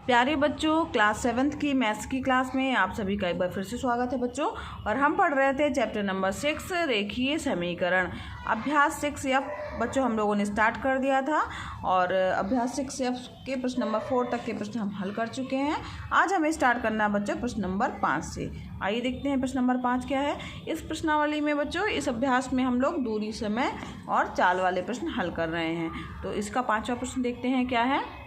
प्यारे बच्चों, class 7th की मैथ्स की क्लास में आप सभी का एक बार फिर से स्वागत है बच्चों। और हम पढ़ रहे थे चैप्टर नंबर 6 रेखीय समीकरण अभ्यास 6F। बच्चों हम लोगों ने स्टार्ट कर दिया था और अभ्यास 6F के प्रश्न नंबर 4 तक के प्रश्न हम हल कर चुके हैं। आज हमें स्टार्ट करना है बच्चों प्रश्न नंबर 5 से। आइए देखते हैं प्रश्न नंबर 5 क्या है। इस प्रश्नावली में बच्चों इस अभ्यास में हम लोग दूरी, समय और चाल वाले प्रश्न हल कर रहे हैं। तो इसका 5वां प्रश्न देखते हैं क्या है।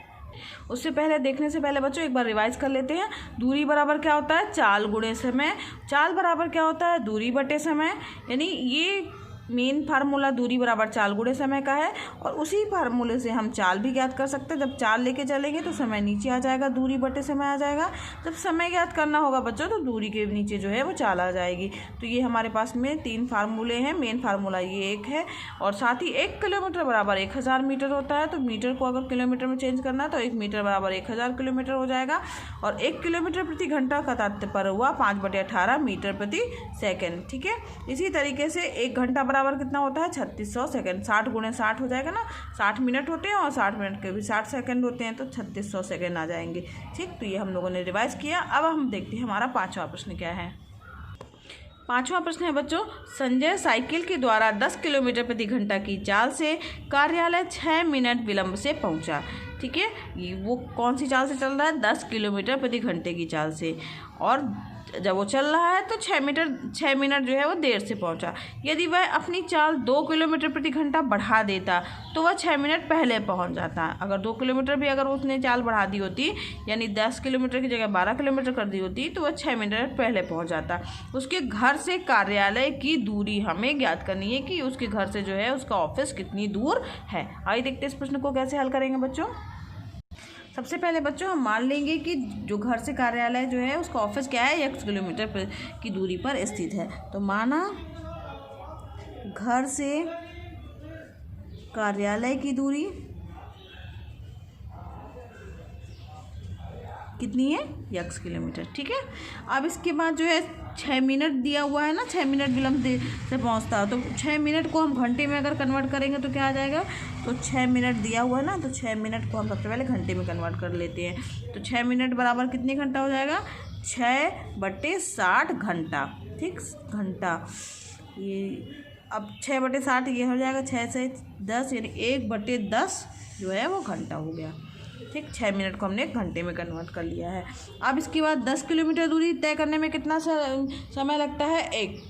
उससे पहले देखने से पहले बच्चों एक बार रिवाइज कर लेते हैं। दूरी बराबर क्या होता है, चाल गुणे समय। चाल बराबर क्या होता है, दूरी बटे समय। यानी ये मेन फार्मूला दूरी बराबर चाल गुणे समय का है और उसी फार्मूले से हम चाल भी ज्ञात कर सकते हैं। जब चाल लेके चलेंगे तो समय नीचे आ जाएगा, दूरी बटे समय आ जाएगा। जब समय ज्ञात करना होगा बच्चों तो दूरी के नीचे जो है वो चाल आ जाएगी। तो ये हमारे पास में 3 फार्मूले हैं। मेन फार्मूला ये एक है और साथ ही 1 किलोमीटर बराबर 1000 मीटर होता है। तो मीटर को अगर किलोमीटर में चेंज करना है तो 1 मीटर बराबर 1000 किलोमीटर हो जाएगा। और 1 किलोमीटर प्रति घंटा का तात्पर्य हुआ 5/18 मीटर प्रति सेकेंड। ठीक है, इसी तरीके से 1 घंटा बराबर कितना होता है, 3600 सेकेंड। 60 गुणे 60 हो जाएगा ना, 60 मिनट होते हैं और 60 मिनट के भी 60 सेकेंड होते हैं, तो 3600 सेकेंड आ जाएंगे। ठीक, तो ये हम लोगों ने रिवाइज किया। अब हम देखते हैं हमारा 5वां प्रश्न क्या है। 5वां प्रश्न है बच्चों, संजय साइकिल के द्वारा 10 किलोमीटर प्रति घंटा की चाल से कार्यालय 6 मिनट विलंब से पहुंचा। ठीक है, वो कौन सी चाल से चल रहा है, 10 किलोमीटर प्रति घंटे की चाल से। और जब वो चल रहा है तो 6 मिनट जो है वो देर से पहुंचा। यदि वह अपनी चाल 2 किलोमीटर प्रति घंटा बढ़ा देता तो वह 6 मिनट पहले पहुंच जाता। अगर 2 किलोमीटर भी अगर उसने चाल बढ़ा दी होती, यानी 10 किलोमीटर की जगह 12 किलोमीटर कर दी होती, तो वह 6 मिनट पहले पहुंच जाता। उसके घर से कार्यालय की दूरी हमें ज्ञात करनी है कि उसके घर से जो है उसका ऑफिस कितनी दूर है। आइए देखते हैं इस प्रश्न को कैसे हल करेंगे बच्चों। सबसे पहले बच्चों हम मान लेंगे कि जो घर से कार्यालय जो है उसका ऑफिस क्या है, 1 किलोमीटर की दूरी पर स्थित है। तो माना घर से कार्यालय की दूरी कितनी है, 1 किलोमीटर। ठीक है, अब इसके बाद जो है 6 मिनट दिया हुआ है ना, 6 मिनट विलंब से पहुंचता है। तो 6 मिनट को हम घंटे में अगर कन्वर्ट करेंगे तो क्या आ जाएगा, तो 6 मिनट दिया हुआ है ना, तो 6 मिनट को हम सबसे पहले घंटे में कन्वर्ट कर लेते हैं। तो 6 मिनट बराबर कितने घंटा हो जाएगा, 6/60 घंटा। ठीक, घंटा ये अब 6/60 ये हो जाएगा 6 से 10, यानी 1/10 जो है वो घंटा हो गया। ठीक, 6 मिनट को हमने घंटे में कन्वर्ट कर लिया है। अब इसके बाद 10 किलोमीटर दूरी तय करने में कितना समय लगता है, एक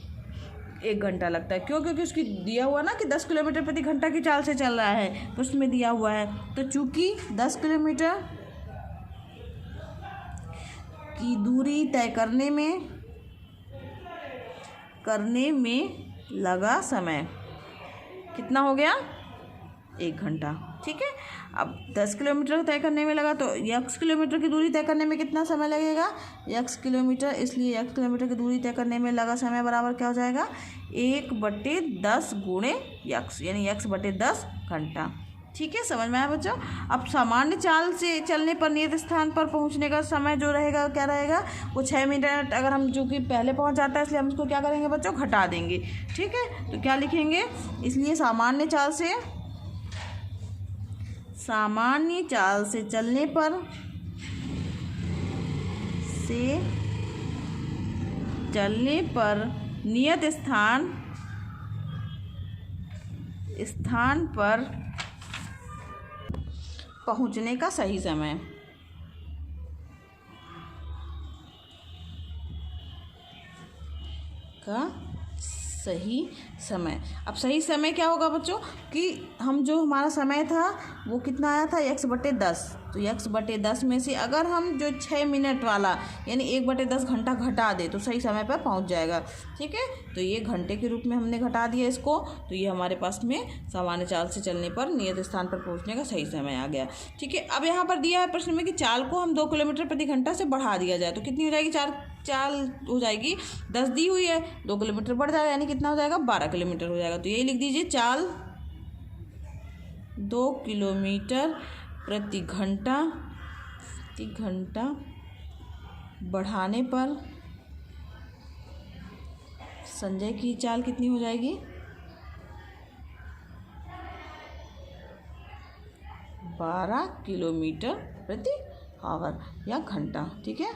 घंटा लगता है। क्यों, क्योंकि उसकी दिया हुआ ना कि 10 किलोमीटर प्रति घंटा की चाल से चल रहा है, तो उसमें दिया हुआ है। तो चूंकि 10 किलोमीटर की दूरी तय करने में लगा समय कितना हो गया, 1 घंटा। ठीक है, अब 10 किलोमीटर तय करने में लगा तो 1 किलोमीटर की दूरी तय करने में कितना समय लगेगा, 1 किलोमीटर। इसलिए 1 किलोमीटर की दूरी तय करने में लगा समय बराबर क्या हो जाएगा, 1/10 गुणे x, यानी x/10 घंटा। ठीक है, समझ में आया बच्चों। अब सामान्य चाल से चलने पर नियत स्थान पर पहुंचने का समय जो रहेगा क्या रहेगा, वो 6 मिनट। अगर हम चूँकि पहले पहुंच जाता है इसलिए हम इसको क्या करेंगे बच्चों, घटा देंगे। ठीक है, तो क्या लिखेंगे, इसलिए सामान्य चाल से चलने पर नियत स्थान पर पहुंचने का सही समय अब सही समय क्या होगा बच्चों कि हम जो हमारा समय था वो कितना आया था, 1/10। तो 1/10 में से अगर हम जो 6 मिनट वाला यानी 1/10 घंटा घटा दे तो सही समय पर पहुंच जाएगा। ठीक है, तो ये घंटे के रूप में हमने घटा दिया इसको, तो ये हमारे पास में सामान्य चाल से चलने पर नियत स्थान पर पहुंचने का सही समय आ गया। ठीक है, अब यहाँ पर दिया है प्रश्न में कि चाल को हम 2 किलोमीटर प्रति घंटा से बढ़ा दिया जाए तो कितनी हो जाएगी, चाल हो जाएगी 10 दी हुई है, 2 किलोमीटर बढ़ जाएगा यानी कितना हो जाएगा, 12 किलोमीटर हो जाएगा। तो यही लिख दीजिए, चाल 2 किलोमीटर प्रति घंटा बढ़ाने पर संजय की चाल कितनी हो जाएगी, 12 किलोमीटर प्रति आवर या घंटा। ठीक है,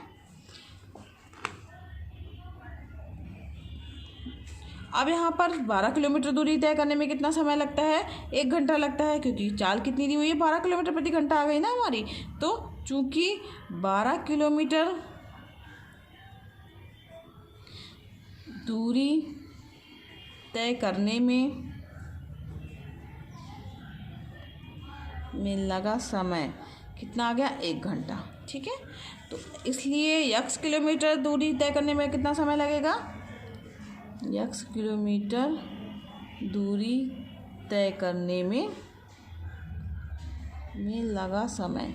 अब यहाँ पर 12 किलोमीटर दूरी तय करने में कितना समय लगता है? 1 घंटा लगता है, क्योंकि चाल कितनी दी हुई है? 12 किलोमीटर प्रति घंटा आ गई ना हमारी। तो चूंकि 12 किलोमीटर दूरी तय करने में लगा समय कितना आ गया? 1 घंटा। ठीक है, तो इसलिए x किलोमीटर दूरी तय करने में कितना समय लगेगा? x किलोमीटर दूरी तय करने में लगा समय,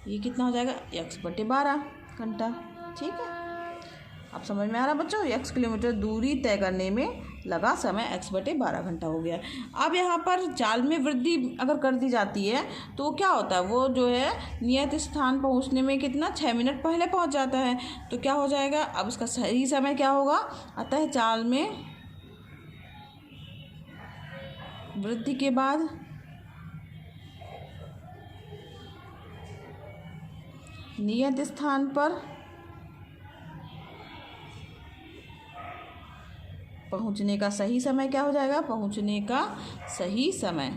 ये कितना हो जाएगा? x/12 घंटा। ठीक है, आप समझ में आ रहा बच्चों? x किलोमीटर दूरी तय करने में लगा समय x/12 घंटा हो गया। अब यहाँ पर चाल में वृद्धि अगर कर दी जाती है तो क्या होता है? वो जो है नियत स्थान पहुँचने में कितना 6 मिनट पहले पहुँच जाता है। तो क्या हो जाएगा? अब उसका सही समय क्या होगा? अतः चाल में वृद्धि के बाद नियत स्थान पर पहुंचने का सही समय क्या हो जाएगा? पहुंचने का सही समय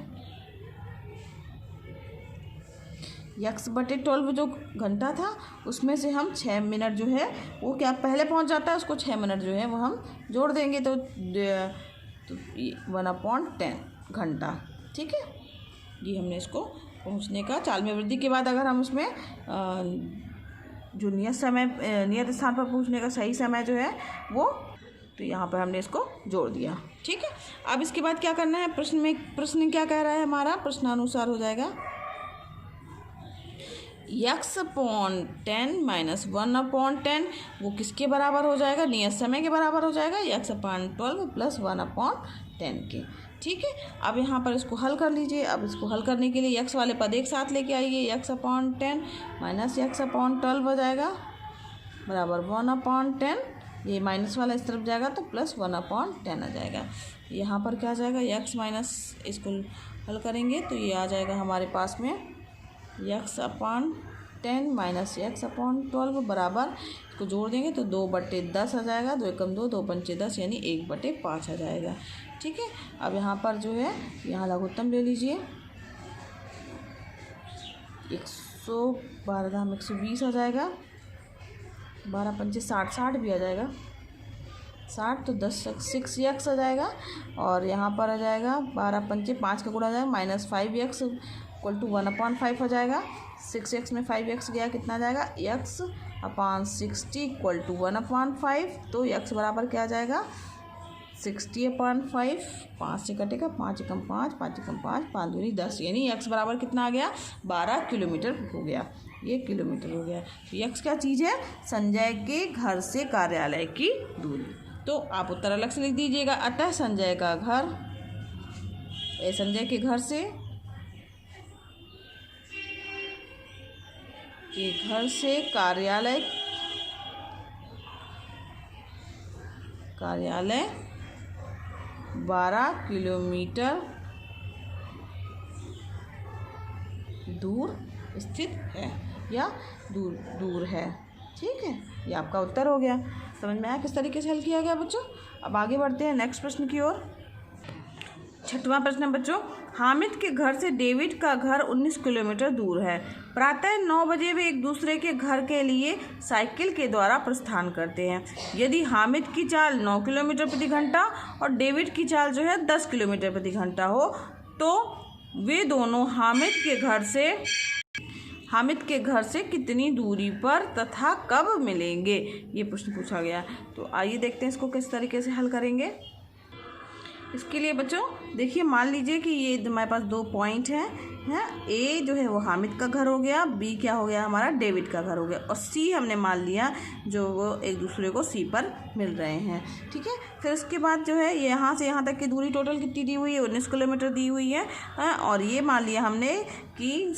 x/12 जो घंटा था उसमें से हम 6 मिनट जो है वो क्या पहले पहुंच जाता है, उसको 6 मिनट जो है वो हम जोड़ देंगे तो 1/10 घंटा। ठीक है, ये हमने इसको पहुंचने का चाल में वृद्धि के बाद अगर हम उसमें जो नियत स्थान पर पहुंचने का सही समय जो है वो, तो यहाँ पर हमने इसको जोड़ दिया। ठीक है, अब इसके बाद क्या करना है? प्रश्न क्या कह रहा है हमारा? प्रश्नानुसार हो जाएगा x/10 - 1/10 वो किसके बराबर हो जाएगा? नियत समय के बराबर हो जाएगा, x/12 + 1/10 के। ठीक है, अब यहाँ पर इसको हल कर लीजिए। अब इसको हल करने के लिए x वाले पद एक साथ लेके आइए, x/10 - x/12 हो जाएगा बराबर 1/10। ये माइनस वाला इस तरफ जाएगा तो प्लस 1/10 आ जाएगा। यहाँ पर क्या आ जाएगा? x माइनस, इसको हल करेंगे तो ये आ जाएगा हमारे पास में x/10 - x/12 बराबर, इसको जोड़ देंगे तो 2/10 आ जाएगा। 2 एकम 2, 2 पंचे 10 यानी 1/5 आ जाएगा। ठीक है, अब यहाँ पर जो है यहाँ लघुत्तम ले लीजिए, 112 में 120 आ जाएगा, 12 पंचे 60, 60 भी आ जाएगा, 60 तो 10 6x आ जाएगा। और यहाँ पर आ जाएगा 12 पंचे 5 का गुणा आ जाएगा -5x = 1/5 हो जाएगा। 6x में 5x गया कितना आ जाएगा? x/60 = 1/5। तो x बराबर क्या आ जाएगा? 60/5। 5 से कटेगा, 5 एकम 5, 5 एकम 5, 5 दूनी 10 यानी x बराबर कितना आ गया? 12 किलोमीटर हो गया। ये किलोमीटर हो गया। तो x क्या चीज़ है? संजय के घर से कार्यालय की दूरी। तो आप उत्तर अलग से लिख दीजिएगा। अतः संजय के घर से कार्यालय 12 किलोमीटर दूर स्थित है या दूर है। ठीक है, ये आपका उत्तर हो गया। समझ में आया किस तरीके से हल किया गया बच्चों? अब आगे बढ़ते हैं नेक्स्ट प्रश्न की ओर। 6वां प्रश्न है बच्चों, हामिद के घर से डेविड का घर 19 किलोमीटर दूर है। प्रातः 9 बजे वे एक दूसरे के घर के लिए साइकिल के द्वारा प्रस्थान करते हैं। यदि हामिद की चाल 9 किलोमीटर प्रति घंटा और डेविड की चाल जो है 10 किलोमीटर प्रति घंटा हो तो वे दोनों हामिद के घर से कितनी दूरी पर तथा कब मिलेंगे? ये प्रश्न पूछा गया। तो आइए देखते हैं इसको किस तरीके से हल करेंगे। इसके लिए बच्चों देखिए, मान लीजिए कि ये हमारे पास 2 पॉइंट हैं। ए जो है वो हामिद का घर हो गया, बी क्या हो गया? हमारा डेविड का घर हो गया, और सी हमने मान लिया जो वो एक दूसरे को सी पर मिल रहे हैं। ठीक है, फिर उसके बाद जो है यहाँ से यहाँ तक की दूरी टोटल कितनी दी हुई है? 19 किलोमीटर दी हुई है। और ये मान लिया हमने कि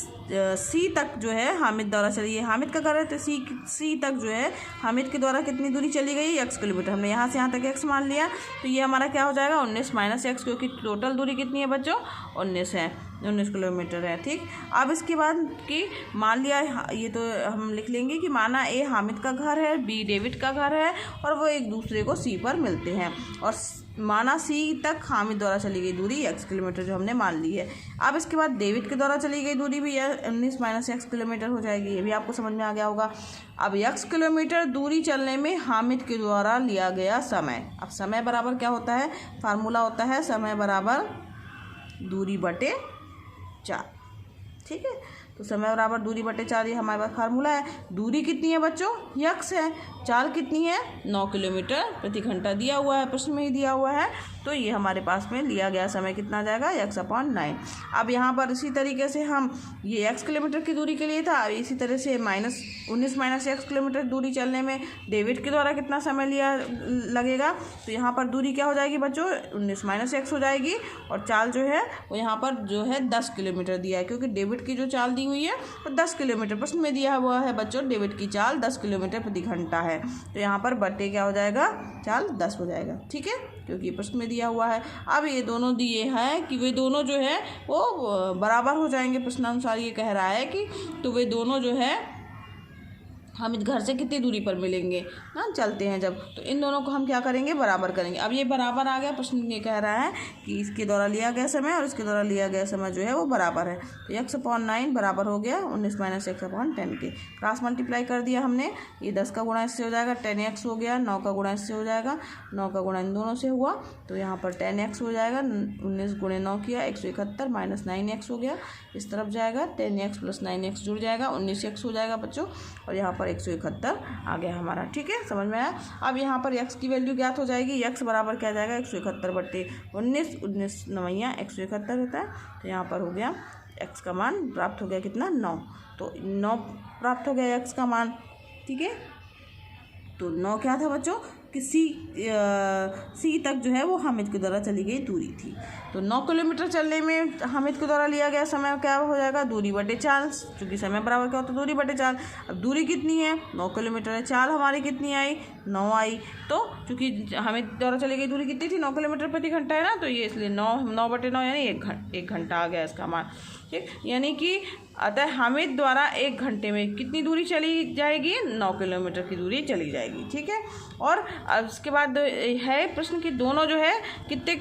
सी तक जो है हामिद द्वारा चली है, हामिद का घर है तो सी तक जो है हामिद के द्वारा कितनी दूरी चली गई? x kilometre. हमने यहाँ से यहाँ तक x मान लिया, तो ये हमारा क्या हो जाएगा? 19 - x, क्योंकि टोटल दूरी कितनी है बच्चों? 19 है। 19 किलोमीटर है। ठीक, अब इसके बाद कि मान लिया ये तो हम लिख लेंगे कि माना ए हामिद का घर है, बी डेविड का घर है और वो एक दूसरे को सी पर मिलते हैं, और माना सी तक हामिद द्वारा चली गई दूरी x किलोमीटर जो हमने मान ली है। अब इसके बाद डेविड के द्वारा चली गई दूरी भी 19 माइनस x किलोमीटर हो जाएगी। ये भी आपको समझ में आ गया होगा। अब x किलोमीटर दूरी चलने में हामिद के द्वारा लिया गया समय। अब समय बराबर क्या होता है, फार्मूला होता है समय बराबर दूरी बटे 4। ठीक है, तो समय बराबर दूरी बटे 4 ये हमारे पास फार्मूला है। दूरी कितनी है बच्चों, x है, चाल कितनी है 9 किलोमीटर प्रति घंटा दिया हुआ है, प्रश्न में ही दिया हुआ है। तो ये हमारे पास में लिया गया समय कितना आ जाएगा x/9। अब यहाँ पर इसी तरीके से हम ये x किलोमीटर की दूरी के लिए था, अब इसी तरह से 19 माइनस x किलोमीटर दूरी चलने में डेविड के द्वारा कितना समय लिया लगेगा। तो यहाँ पर दूरी क्या हो जाएगी बच्चों, 19 माइनस x हो जाएगी, और चाल जो है वो यहाँ पर जो है 10 किलोमीटर दिया है, क्योंकि डेविड की जो चाल दी हुई है वो 10 किलोमीटर प्रश्न में दिया हुआ है बच्चों। डेविड की चाल 10 किलोमीटर प्रति घंटा है, तो यहाँ पर बटे क्या हो जाएगा, चाल 10 हो जाएगा। ठीक है, क्योंकि प्रश्न में दिया हुआ है। अब ये दोनों दिए हैं कि वे दोनों जो है वो बराबर हो जाएंगे, प्रश्नानुसार ये कह रहा है कि तो वे दोनों जो है हम इस घर से कितनी दूरी पर मिलेंगे ना, चलते हैं जब, तो इन दोनों को हम क्या करेंगे, बराबर करेंगे। अब ये बराबर आ गया, प्रश्न ये कह रहा है कि इसके द्वारा लिया गया समय और इसके द्वारा लिया गया समय जो है वो बराबर है। तो x/9 बराबर हो गया 19 माइनस x/10 के। क्रॉस मल्टीप्लाई कर दिया हमने, ये 10 का गुणा इससे हो जाएगा 10x हो गया, 9 का गुणा इससे हो जाएगा, 9 का गुणा इन दोनों से हुआ, तो यहाँ पर 10x हो जाएगा। 19 गुणे 9 किया 171 माइनस 9x हो गया, इस तरफ जाएगा 10x प्लस 9x जुड़ जाएगा 19x हो जाएगा बच्चों, और यहाँ पर 171 आ गया हमारा। ठीक है, समझ में आया। अब यहाँ पर x की वैल्यू ज्ञात हो जाएगी, x बराबर क्या जाएगा 171 बटे 19, 19 9 171 होता है, तो यहाँ पर हो गया x का मान प्राप्त हो गया कितना 9, तो 9 प्राप्त हो गया x का मान। ठीक है, तो 9 क्या था बच्चों कि सी तक जो है वो हामिद के द्वारा चली गई दूरी थी। तो 9 किलोमीटर चलने में हामिद के द्वारा लिया गया समय क्या हो जाएगा, दूरी बटे 4, चूँकि समय बराबर क्या होता है दूरी बटे 4। अब दूरी कितनी है 9 किलोमीटर है, चाल हमारी कितनी आई 9 आई, तो चूँकि हामिद द्वारा चली गई दूरी कितनी थी 9 किलोमीटर प्रति घंटा है ना, तो ये इसलिए 9 बटे 9 यानी 1 घंटा आ गया इसका मान। ठीक, यानी कि अतः हामिद द्वारा 1 घंटे में कितनी दूरी चली जाएगी, 9 किलोमीटर की दूरी चली जाएगी। ठीक है, और उसके बाद है प्रश्न कि दोनों जो है कितने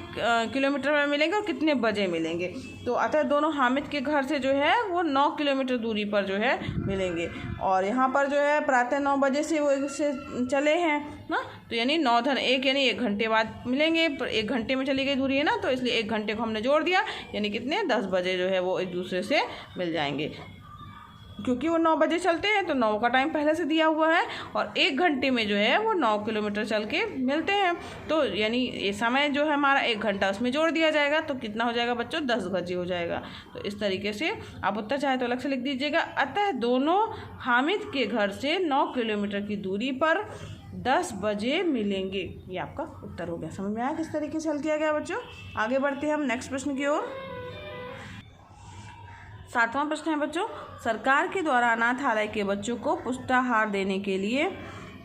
किलोमीटर में मिलेंगे और कितने बजे मिलेंगे। तो अतः दोनों हामिद के घर से जो है वो 9 किलोमीटर दूरी पर जो है मिलेंगे, और यहाँ पर जो है प्रातः 9 बजे से वो इससे चले हैं ना, तो यानी 9 धन 1 यानी 1 घंटे बाद मिलेंगे। 1 घंटे में चली गई दूरी है ना, तो इसलिए 1 घंटे को हमने जोड़ दिया, यानी कितने 10 बजे जो है वो एक दूसरे से मिल जाएंगे। क्योंकि वो 9 बजे चलते हैं तो 9 का टाइम पहले से दिया हुआ है, और 1 घंटे में जो है वो 9 किलोमीटर चल के मिलते हैं, तो यानी ये समय जो है हमारा 1 घंटा उसमें जोड़ दिया जाएगा, तो कितना हो जाएगा बच्चों 10 बजे हो जाएगा। तो इस तरीके से आप उत्तर चाहे तो अलग से लिख दीजिएगा। अतः दोनों हामिद के घर से 9 किलोमीटर की दूरी पर 10 बजे मिलेंगे। ये आपका उत्तर हो गया। समझ में आया किस तरीके से हल किया गया बच्चों। आगे बढ़ते हैं हम नेक्स्ट प्रश्न की ओर। 7वां प्रश्न है बच्चों, सरकार के द्वारा अनाथालय के बच्चों को पुष्टाहार देने के लिए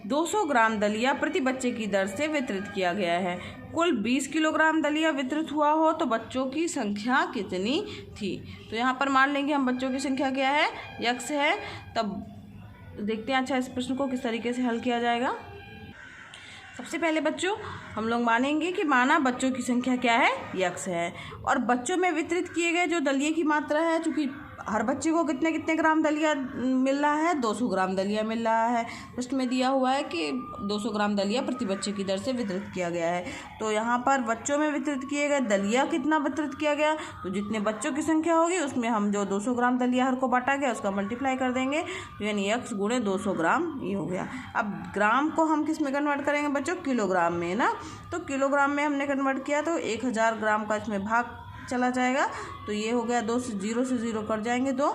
200 ग्राम दलिया प्रति बच्चे की दर से वितरित किया गया है। कुल 20 किलोग्राम दलिया वितरित हुआ हो तो बच्चों की संख्या कितनी थी। तो यहाँ पर मान लेंगे हम बच्चों की संख्या क्या है, x है। तब देखते हैं अच्छा इस प्रश्न को किस तरीके से हल किया जाएगा। सबसे पहले बच्चों हम लोग मानेंगे कि माना बच्चों की संख्या क्या है, x है, और बच्चों में वितरित किए गए जो दलिये की मात्रा है, चूँकि हर बच्चे को कितने कितने ग्राम दलिया मिल रहा है, 200 ग्राम दलिया मिल रहा है। प्रश्न में दिया हुआ है कि 200 ग्राम दलिया प्रति बच्चे की दर से वितरित किया गया है। तो यहाँ पर बच्चों में वितरित किए गए दलिया कितना वितरित किया गया, तो जितने बच्चों की संख्या होगी उसमें हम जो 200 ग्राम दलिया हर को बांटा गया उसका मल्टीप्लाई कर देंगे, तो यानी x गुणे 200 ग्राम ये हो गया। अब ग्राम को हम किस में कन्वर्ट करेंगे बच्चों, किलोग्राम में ना, तो किलोग्राम में हमने कन्वर्ट किया तो 1000 ग्राम का इसमें भाग चला जाएगा, तो ये हो गया 2 से 0 कट जाएंगे, 2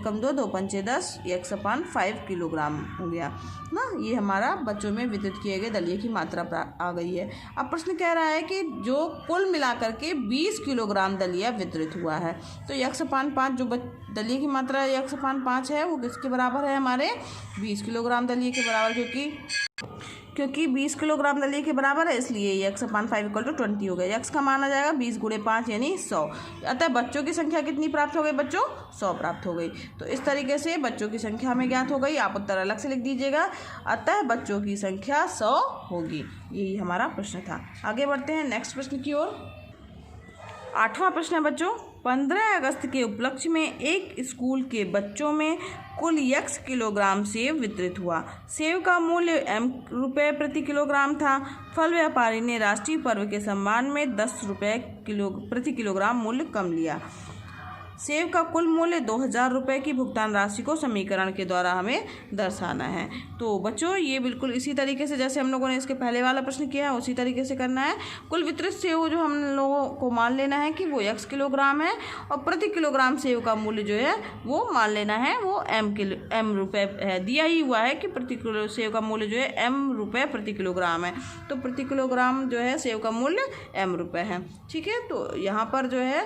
कम 2 2 पंचे 10, 1/5 किलोग्राम हो गया ना। ये हमारा बच्चों में वितरित किए गए दलिये की मात्रा आ गई है। अब प्रश्न कह रहा है कि जो कुल मिलाकर के 20 किलोग्राम दलिया वितरित हुआ है, तो 1/5 जो दलिये की मात्रा 1/5 है वो किसके बराबर है, हमारे 20 किलोग्राम दलिये के बराबर, क्योंकि क्योंकि 20 किलोग्राम दलिया के बराबर है, इसलिए x अपान 5 इक्वल टू 20 हो गया। x का मान आ जाएगा 20 गुणे 5 यानी 100। अतः बच्चों की संख्या कितनी प्राप्त हो गई बच्चों? 100 प्राप्त हो गई। तो इस तरीके से बच्चों की संख्या हमें ज्ञात हो गई। आप उत्तर अलग से लिख दीजिएगा। अतः बच्चों की संख्या 100 होगी। यही हमारा प्रश्न था। आगे बढ़ते हैं नेक्स्ट प्रश्न की ओर। 8वां प्रश्न है बच्चों, 15 अगस्त के उपलक्ष्य में एक स्कूल के बच्चों में कुल x किलोग्राम सेब वितरित हुआ। सेब का मूल्य रुपये प्रति किलोग्राम था। फल व्यापारी ने राष्ट्रीय पर्व के सम्मान में 10 रुपये प्रति किलोग्राम मूल्य कम लिया। सेब का कुल मूल्य 2000 रुपये की भुगतान राशि को समीकरण के द्वारा हमें दर्शाना है। तो बच्चों ये बिल्कुल इसी तरीके से जैसे हम लोगों ने इसके पहले वाला प्रश्न किया है उसी तरीके से करना है। कुल वितरित सेब जो हम लोगों को मान लेना है कि वो x किलोग्राम है और प्रति किलोग्राम सेब का मूल्य जो है वो मान लेना है वो m रुपये है। दिया ही हुआ है कि प्रति किलो सेब का मूल्य जो है m रुपये प्रति किलोग्राम है, तो प्रति किलोग्राम जो है सेब का मूल्य m रुपये है। ठीक है, तो यहाँ पर जो है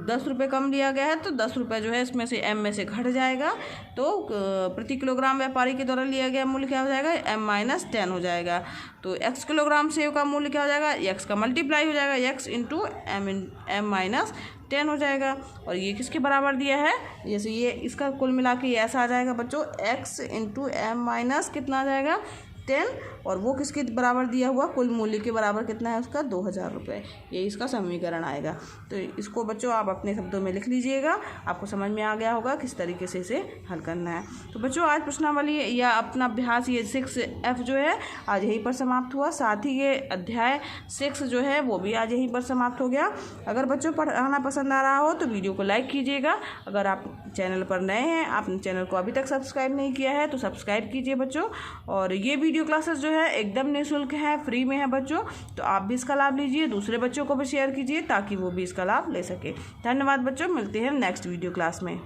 10 रुपये कम लिया गया है, तो 10 रुपये जो है इसमें से m में से घट जाएगा, तो प्रति किलोग्राम व्यापारी के द्वारा लिया गया मूल्य क्या हो जाएगा? m-10 हो जाएगा। तो x किलोग्राम सेब का मूल्य क्या हो जाएगा? x का मल्टीप्लाई हो जाएगा, x इंटू m-10 हो जाएगा। और ये किसके बराबर दिया है? जैसे ये इसका कुल मिला के ऐसा आ जाएगा बच्चों, x इंटू m- कितना आ जाएगा? 10। और वो किसके बराबर दिया हुआ? कुल मूल्य के बराबर कितना है उसका? 2000 रुपये। ये इसका समीकरण आएगा। तो इसको बच्चों आप अपने शब्दों में लिख लीजिएगा। आपको समझ में आ गया होगा किस तरीके से इसे हल करना है। तो बच्चों आज प्रश्नावली या अपना अभ्यास ये 6F जो है आज यहीं पर समाप्त हुआ। साथ ही ये अध्याय 6 जो है वो भी आज यहीं पर समाप्त हो गया। अगर बच्चों पढ़ाना पसंद आ रहा हो तो वीडियो को लाइक कीजिएगा। अगर आप चैनल पर नए हैं, आपने चैनल को अभी तक सब्सक्राइब नहीं किया है तो सब्सक्राइब कीजिए बच्चों। और ये वीडियो क्लासेस जो है एकदम निःशुल्क है, फ्री में है बच्चों, तो आप भी इसका लाभ लीजिए, दूसरे बच्चों को भी शेयर कीजिए ताकि वो भी इसका लाभ ले सके। धन्यवाद बच्चों, मिलते हैं नेक्स्ट वीडियो क्लास में।